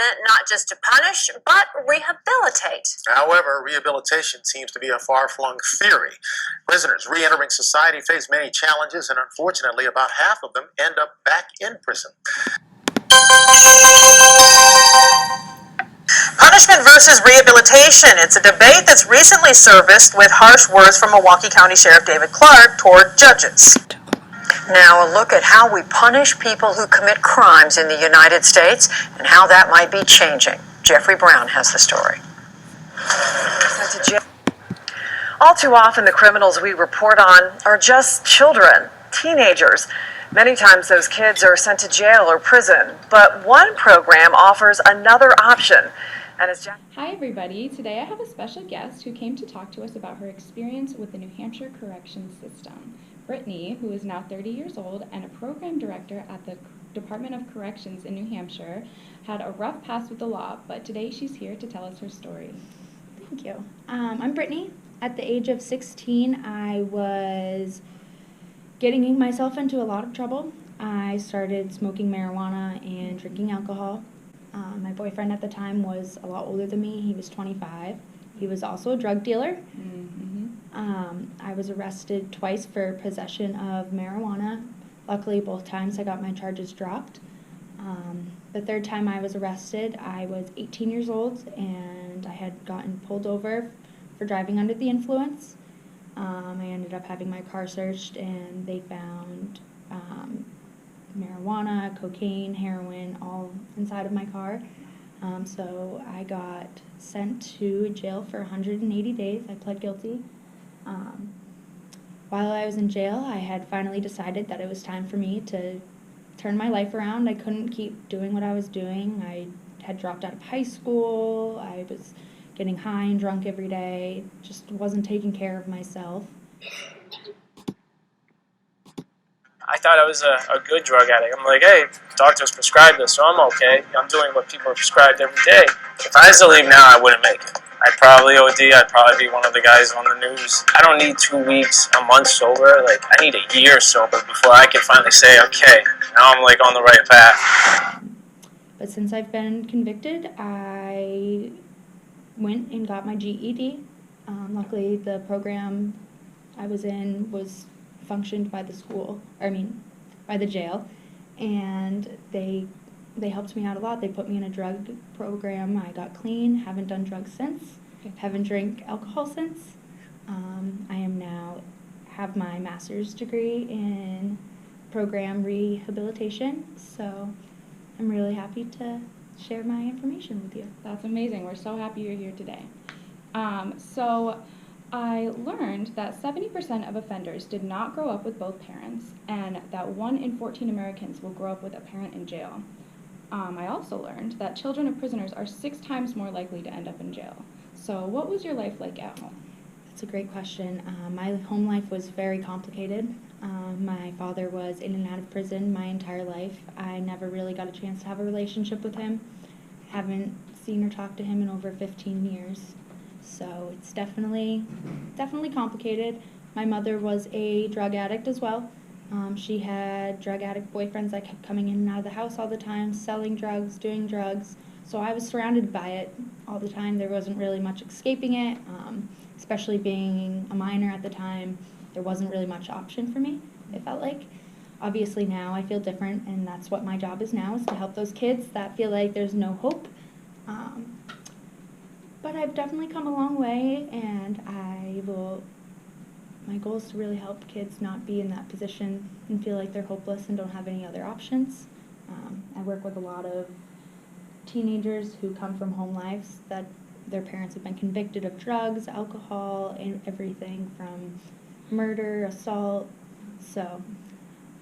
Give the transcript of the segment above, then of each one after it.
meant not just to punish, but rehabilitate. However, rehabilitation seems to be a far-flung theory. Prisoners re-entering society face many challenges, and unfortunately, about half of them end up back in prison. Punishment versus rehabilitation. It's a debate that's recently surfaced with harsh words from Milwaukee County Sheriff David Clark toward judges. Now, a look at how we punish people who commit crimes in the United States and how that might be changing. Jeffrey Brown has the story. All too often, the criminals we report on are just children, teenagers. Many times those kids are sent to jail or prison, but one program offers another option. And as Hi everybody, today I have a special guest who came to talk to us about her experience with the New Hampshire Corrections System. Brittany, who is now 30 years old and a program director at the Department of Corrections in New Hampshire, had a rough past with the law, but today she's here to tell us her story. Thank you. I'm Brittany. At the age of 16, I was getting myself into a lot of trouble. I started smoking marijuana and drinking alcohol. My boyfriend at the time was a lot older than me. He was 25. He was also a drug dealer. I was arrested twice for possession of marijuana. Luckily, both times I got my charges dropped. The third time I was arrested, I was 18 years old, and I had gotten pulled over for driving under the influence. I ended up having my car searched, and they found marijuana, cocaine, heroin, all inside of my car. So I got sent to jail for 180 days. I pled guilty. While I was in jail, I had finally decided that it was time for me to turn my life around. I couldn't keep doing what I was doing. I had dropped out of high school. I was getting high and drunk every day. Just wasn't taking care of myself. I thought I was a good drug addict. I'm like, hey, doctors prescribed this, so I'm okay. I'm doing what people are prescribed every day. If I was to leave now, I wouldn't make it. I'd probably OD. I'd probably be one of the guys on the news. I don't need 2 weeks, a month sober. Like, I need a year sober before I can finally say, okay, now I'm like on the right path. But since I've been convicted, I went and got my GED. Luckily, the program I was in was functioned by the school, by the jail, and they helped me out a lot. They put me in a drug program. I got clean, haven't done drugs since, haven't drank alcohol since. I am now have my master's degree in program rehabilitation, so I'm really happy to share my information with you. That's amazing. We're so happy you're here today. So I learned that 70% of offenders did not grow up with both parents, and that 1 in 14 Americans will grow up with a parent in jail. I also learned that children of prisoners are 6 times more likely to end up in jail. So what was your life like at home? That's a great question. My home life was very complicated. My father was in and out of prison my entire life. I never really got a chance to have a relationship with him. Haven't seen or talked to him in over 15 years. So it's definitely complicated. My mother was a drug addict as well. She had drug addict boyfriends that kept coming in and out of the house all the time, selling drugs, doing drugs. So I was surrounded by it all the time. There wasn't really much escaping it, especially being a minor at the time. There wasn't really much option for me, it felt like. Obviously now I feel different, and that's what my job is now, is to help those kids that feel like there's no hope. But I've definitely come a long way, and my goal is to really help kids not be in that position and feel like they're hopeless and don't have any other options. I work with a lot of teenagers who come from home lives that their parents have been convicted of drugs, alcohol, and everything from murder, assault. So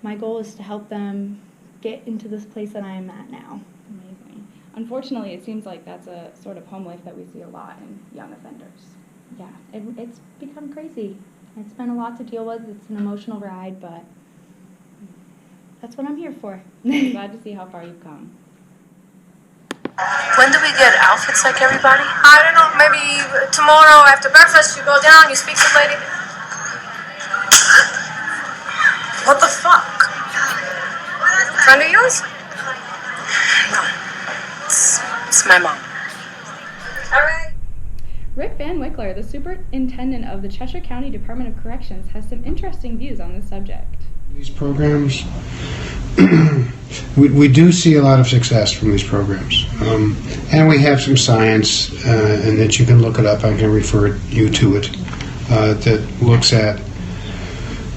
my goal is to help them get into this place that I am at now. Amazing. Unfortunately, it seems like that's a sort of home life that we see a lot in young offenders. Yeah, it's become crazy. It's been a lot to deal with. It's an emotional ride, but that's what I'm here for. I'm glad to see how far you've come. When do we get outfits like everybody? I don't know, maybe tomorrow after breakfast you go down, you speak to the lady. What the fuck? Friend of yours? No. It's my mom. All right. Rick Van Wickler, the superintendent of the Cheshire County Department of Corrections, has some interesting views on this subject. These programs, we do see a lot of success from these programs. And we have some science, and that you can look it up. I can refer you to it, that looks at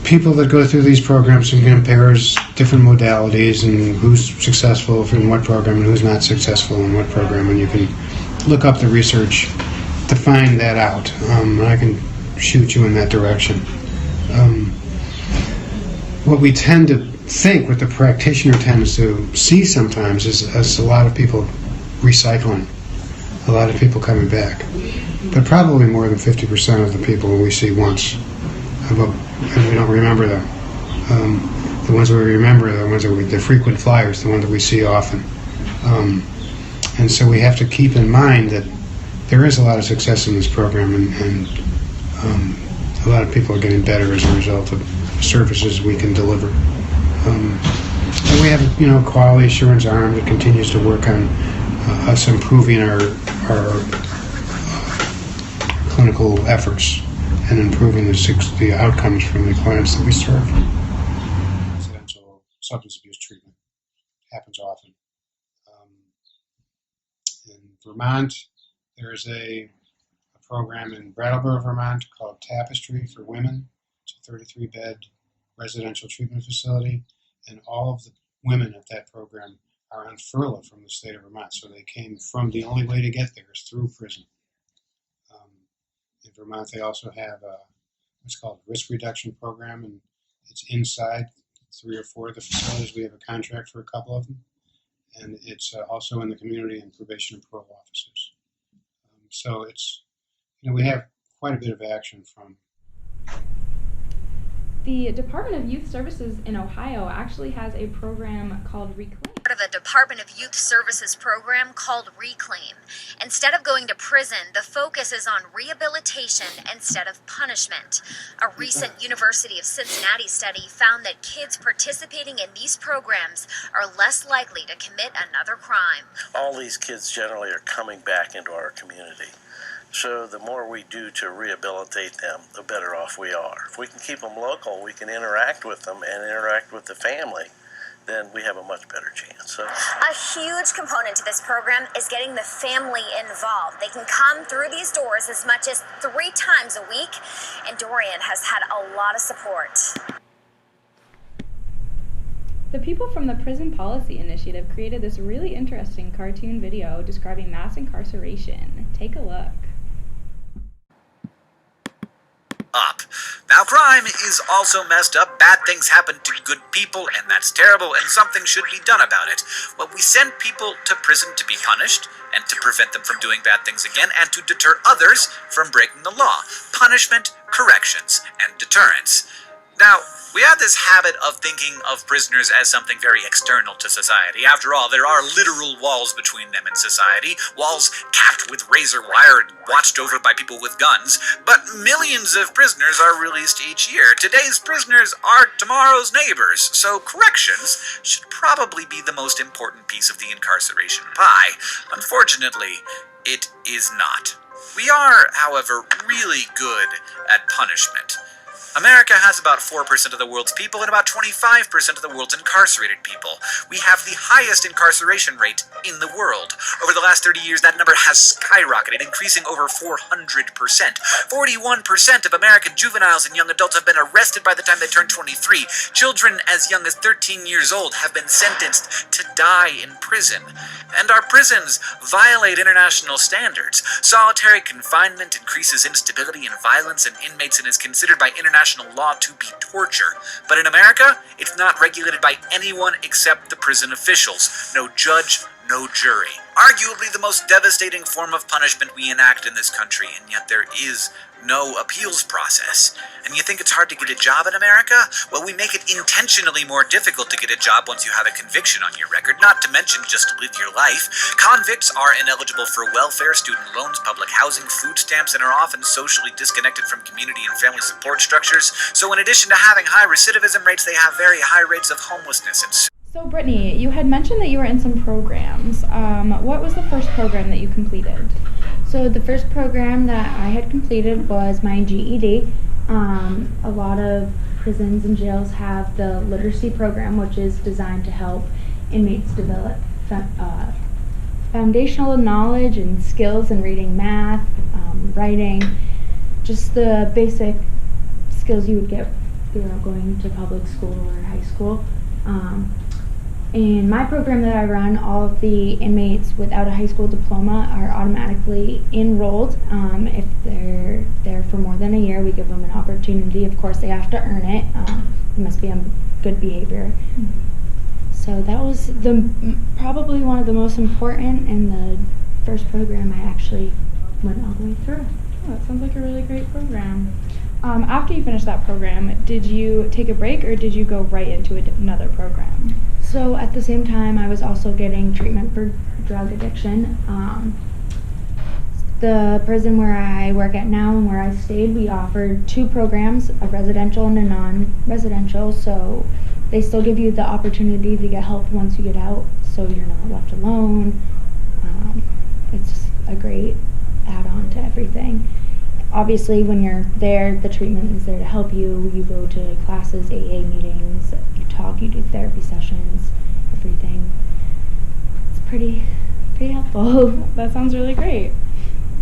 people that go through these programs and compares different modalities and who's successful in what program and who's not successful in what program. And you can look up the research to find that out. I can shoot you in that direction. What we tend to think, what the practitioner tends to see sometimes, is a lot of people recycling, a lot of people coming back. But probably more than 50% of the people we see once, and we don't remember them. The ones that we remember are the ones that the frequent flyers, the ones that we see often. And so we have to keep in mind that there is a lot of success in this program, and a lot of people are getting better as a result of services we can deliver. And we have, quality assurance arm that continues to work on us improving our clinical efforts and improving the outcomes from the clients that we serve. Residential substance abuse treatment happens often. In Vermont, there's a program in Brattleboro, Vermont called Tapestry for Women. It's a 33-bed residential treatment facility, and all of the women at that program are on furlough from the state of Vermont. So they came from, the only way to get there is through prison. In Vermont, they also have what's called a risk reduction program, and it's inside 3 or 4 of the facilities. We have a contract for a couple of them, and it's also in the community and probation and parole officers. So it's, we have quite a bit of action from. The Department of Youth Services in Ohio actually has a program called Reclaim. Part of a Department of Youth Services program called Reclaim. Instead of going to prison, the focus is on rehabilitation instead of punishment. A recent University of Cincinnati study found that kids participating in these programs are less likely to commit another crime. All these kids generally are coming back into our community. So the more we do to rehabilitate them, the better off we are. If we can keep them local, we can interact with them and interact with the family, then we have a much better chance. So, a huge component to this program is getting the family involved. They can come through these doors as much as 3 times a week, and Dorian has had a lot of support. The people from the Prison Policy Initiative created this really interesting cartoon video describing mass incarceration. Take a look. Up. Now, crime is also messed up. Bad things happen to good people, and that's terrible, and something should be done about it. Well, we send people to prison to be punished, and to prevent them from doing bad things again, and to deter others from breaking the law. Punishment, corrections, and deterrence. Now, we have this habit of thinking of prisoners as something very external to society. After all, there are literal walls between them and society, walls capped with razor wire and watched over by people with guns. But millions of prisoners are released each year. Today's prisoners are tomorrow's neighbors, so corrections should probably be the most important piece of the incarceration pie. Unfortunately, it is not. We are, however, really good at punishment. America has about 4% of the world's people and about 25% of the world's incarcerated people. We have the highest incarceration rate in the world. Over the last 30 years, that number has skyrocketed, increasing over 400%. 41% of American juveniles and young adults have been arrested by the time they turn 23. Children as young as 13 years old have been sentenced to die in prison. And our prisons violate international standards. Solitary confinement increases instability and violence in inmates and is considered by international law to be torture. But in America, it's not regulated by anyone except the prison officials. No judge, no jury. Arguably the most devastating form of punishment we enact in this country, and yet there is no appeals process. And you think it's hard to get a job in America? Well, we make it intentionally more difficult to get a job once you have a conviction on your record, not to mention just to live your life. Convicts are ineligible for welfare, student loans, public housing, food stamps, and are often socially disconnected from community and family support structures. So in addition to having high recidivism rates, they have very high rates of homelessness and So Brittany, you had mentioned that you were in some programs. What was the first program that you completed? So the first program that I had completed was my GED. A lot of prisons and jails have the literacy program, which is designed to help inmates develop foundational knowledge and skills in reading, math, writing, just the basic skills you would get throughout going to public school or high school. In my program that I run, all of the inmates without a high school diploma are automatically enrolled. If they're there for more than a year, we give them an opportunity. Of course, they have to earn it. It must be on good behavior. So that was probably one of the most important and the first program I actually went all the way through. Oh, that sounds like a really great program. After you finished that program, did you take a break or did you go right into another program? So at the same time, I was also getting treatment for drug addiction. The prison where I work at now and where I stayed, we offered 2 programs, a residential and a non-residential, so they still give you the opportunity to get help once you get out, so you're not left alone. It's a great add-on to everything. Obviously, when you're there, the treatment is there to help you. You go to classes, AA meetings, you talk, you do therapy sessions, everything. It's pretty helpful. That sounds really great.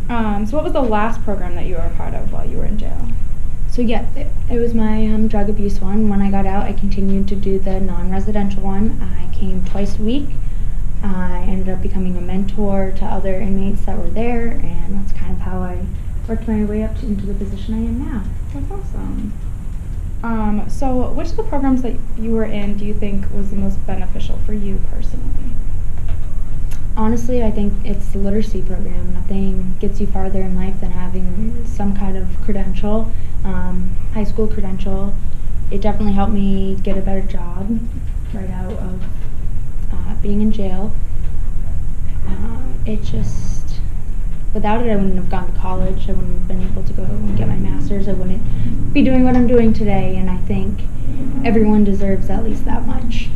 So what was the last program that you were a part of while you were in jail? So yeah, it was my drug abuse one. When I got out, I continued to do the non-residential one. I came twice a week. I ended up becoming a mentor to other inmates that were there, and that's kind of how I worked my way up into the position I am now. That's awesome. So which of the programs that you were in do you think was the most beneficial for you personally? Honestly, I think it's the literacy program. Nothing gets you farther in life than having some kind of credential, high school credential. It definitely helped me get a better job right out of being in jail. Without it, I wouldn't have gone to college. I wouldn't have been able to go and get my master's. I wouldn't be doing what I'm doing today, and I think everyone deserves at least that much.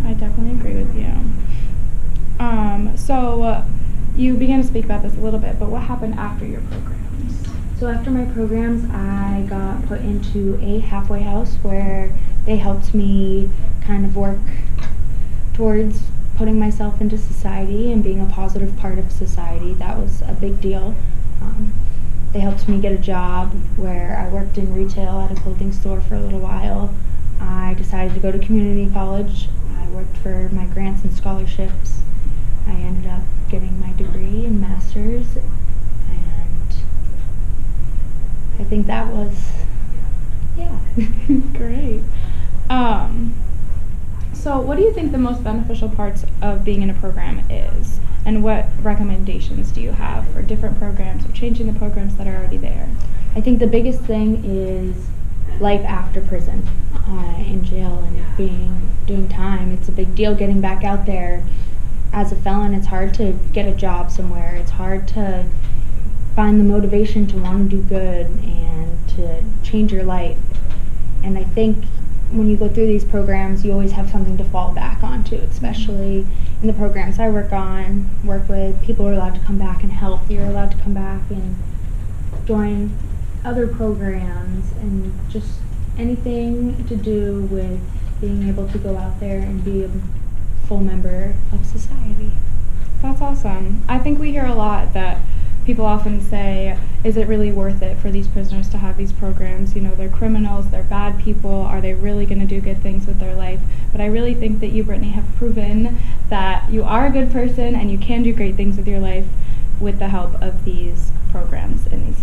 I definitely agree with you. So you began to speak about this a little bit, but what happened after your programs? So after my programs, I got put into a halfway house where they helped me kind of work towards putting myself into society and being a positive part of society. That was a big deal. They helped me get a job where I worked in retail at a clothing store for a little while. I decided to go to community college. I worked for my grants and scholarships. I ended up getting my degree and master's, and I think that was, yeah. Great. So what do you think the most beneficial parts of being in a program is? And what recommendations do you have for different programs or changing the programs that are already there? I think the biggest thing is life after prison, in jail and doing time. It's a big deal getting back out there. As a felon, it's hard to get a job somewhere. It's hard to find the motivation to want to do good and to change your life. And I think when you go through these programs, you always have something to fall back onto, especially in the programs I work with. People are allowed to come back and help. You're allowed to come back and join other programs and just anything to do with being able to go out there and be a full member of society. That's awesome. I think we hear a lot that people often say, is it really worth it for these prisoners to have these programs? You know, they're criminals, they're bad people, are they really going to do good things with their life? But I really think that you, Brittany, have proven that you are a good person and you can do great things with your life with the help of these programs in these